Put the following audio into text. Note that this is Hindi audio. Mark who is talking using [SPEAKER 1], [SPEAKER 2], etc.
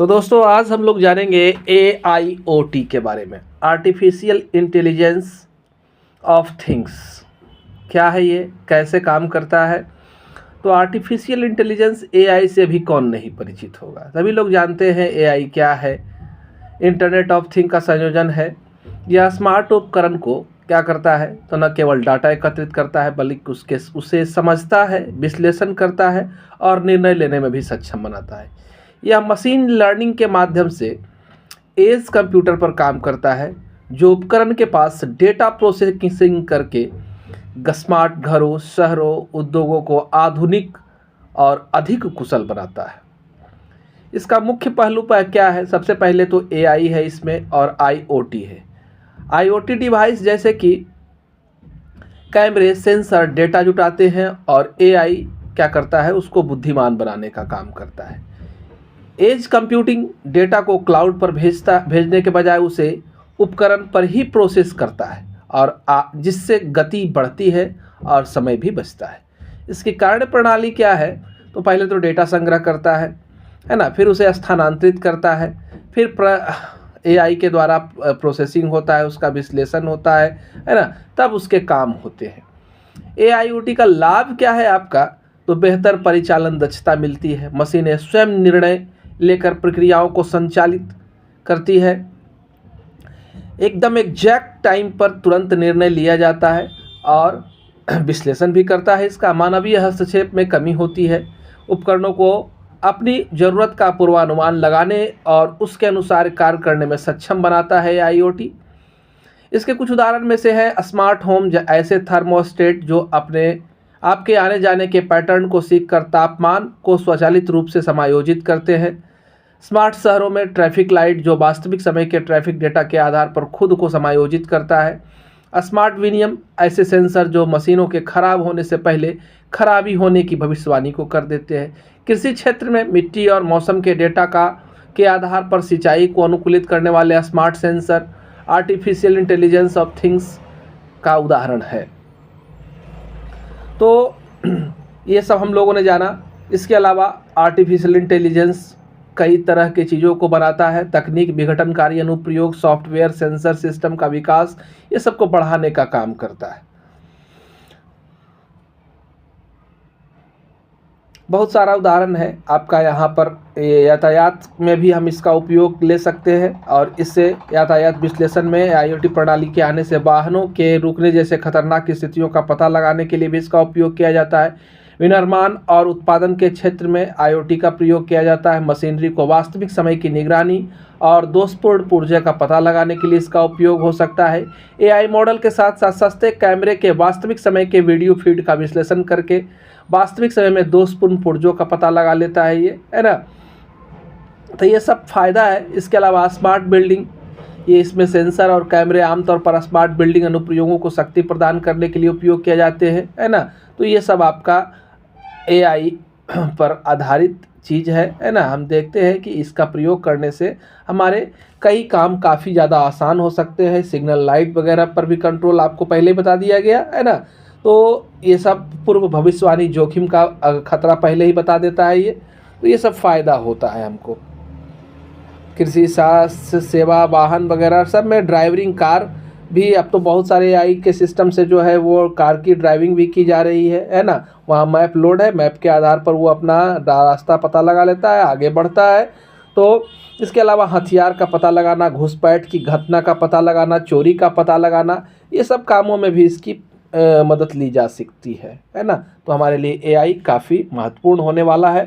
[SPEAKER 1] तो दोस्तों आज हम लोग जानेंगे AIoT के बारे में, आर्टिफिशियल इंटेलिजेंस ऑफ थिंग्स। क्या है ये, कैसे काम करता है? तो आर्टिफिशियल इंटेलिजेंस AI से भी कौन नहीं परिचित होगा। सभी लोग जानते हैं AI क्या है। इंटरनेट ऑफ थिंग का संयोजन है। यह स्मार्ट उपकरण को क्या करता है, तो न केवल डाटा एकत्रित करता है बल्कि उसे समझता है, विश्लेषण करता है और निर्णय लेने में भी सक्षम बनाता है। यह मशीन लर्निंग के माध्यम से एज कंप्यूटर पर काम करता है, जो उपकरण के पास डेटा प्रोसेसिंग करके स्मार्ट घरों, शहरों, उद्योगों को आधुनिक और अधिक कुशल बनाता है। इसका मुख्य पहलू पर क्या है? सबसे पहले तो AI है इसमें और IoT है। IoT डिवाइस जैसे कि कैमरे, सेंसर डेटा जुटाते हैं और AI क्या करता है, उसको बुद्धिमान बनाने का काम करता है। एज कंप्यूटिंग डेटा को क्लाउड पर भेजने के बजाय उसे उपकरण पर ही प्रोसेस करता है और जिससे गति बढ़ती है और समय भी बचता है। इसकी कार्य प्रणाली क्या है? तो पहले तो डेटा संग्रह करता है ना, फिर उसे स्थानांतरित करता है, फिर AI के द्वारा प्रोसेसिंग होता है, उसका विश्लेषण होता है ना, तब उसके काम होते हैं। AIoT का लाभ क्या है आपका? तो बेहतर परिचालन दक्षता मिलती है, मशीनें स्वयं निर्णय लेकर प्रक्रियाओं को संचालित करती है, एकदम एग्जैक्ट टाइम पर तुरंत निर्णय लिया जाता है और विश्लेषण भी करता है। इसका मानवीय हस्तक्षेप में कमी होती है, उपकरणों को अपनी ज़रूरत का पूर्वानुमान लगाने और उसके अनुसार कार्य करने में सक्षम बनाता है IoT। इसके कुछ उदाहरण में से है स्मार्ट होम, ऐसे थर्मोस्टेट जो आपके आने जाने के पैटर्न को सीखकर तापमान को स्वचालित रूप से समायोजित करते हैं। स्मार्ट शहरों में ट्रैफिक लाइट जो वास्तविक समय के ट्रैफिक डेटा के आधार पर खुद को समायोजित करता है। स्मार्ट विनियम, ऐसे सेंसर जो मशीनों के खराब होने से पहले खराबी होने की भविष्यवाणी को कर देते हैं। कृषि क्षेत्र में मिट्टी और मौसम के डेटा के आधार पर सिंचाई को अनुकूलित करने वाले smart sensor artificial intelligence of things का उदाहरण है। तो ये सब हम लोगों ने जाना। इसके अलावा आर्टिफिशियल इंटेलिजेंस कई तरह की चीज़ों को बनाता है, तकनीक, विघटनकारी अनुप्रयोग, सॉफ्टवेयर, सेंसर सिस्टम का विकास, ये सबको बढ़ाने का काम करता है। बहुत सारा उदाहरण है आपका यहाँ पर। यातायात में भी हम इसका उपयोग ले सकते हैं और इससे यातायात विश्लेषण में IoT प्रणाली के आने से वाहनों के रुकने जैसे खतरनाक स्थितियों का पता लगाने के लिए भी इसका उपयोग किया जाता है। विनिर्माण और उत्पादन के क्षेत्र में IoT का प्रयोग किया जाता है। मशीनरी को वास्तविक समय की निगरानी और दोषपूर्ण पुर्जे का पता लगाने के लिए इसका उपयोग हो सकता है। AI मॉडल के साथ साथ सस्ते कैमरे के वास्तविक समय के वीडियो फीड का विश्लेषण करके वास्तविक समय में दोषपूर्ण पुर्जों का पता लगा लेता है, ये है ना। तो ये सब फायदा है। इसके अलावा स्मार्ट बिल्डिंग, ये इसमें सेंसर और कैमरे आमतौर पर स्मार्ट बिल्डिंग अनुप्रयोगों को शक्ति प्रदान करने के लिए उपयोग किए जाते हैं, है ना। तो ये सब आपका AI पर आधारित चीज़ है ना। हम देखते हैं कि इसका प्रयोग करने से हमारे कई काम काफ़ी ज़्यादा आसान हो सकते हैं। सिग्नल लाइट वगैरह पर भी कंट्रोल आपको पहले ही बता दिया गया है ना। तो ये सब पूर्व भविष्यवाणी, जोखिम का खतरा पहले ही बता देता है ये। तो ये सब फ़ायदा होता है हमको। कृषि, स्वास्थ्य सेवा, वाहन वगैरह सब में, ड्राइविंग, कार भी अब तो बहुत सारे AI के सिस्टम से जो है वो कार की ड्राइविंग भी की जा रही है ना। वहाँ मैप लोड है, मैप के आधार पर वो अपना रास्ता पता लगा लेता है, आगे बढ़ता है। तो इसके अलावा हथियार का पता लगाना, घुसपैठ की घटना का पता लगाना, चोरी का पता लगाना, ये सब कामों में भी इसकी मदद ली जा सकती है ना। तो हमारे लिए AI काफ़ी महत्वपूर्ण होने वाला है।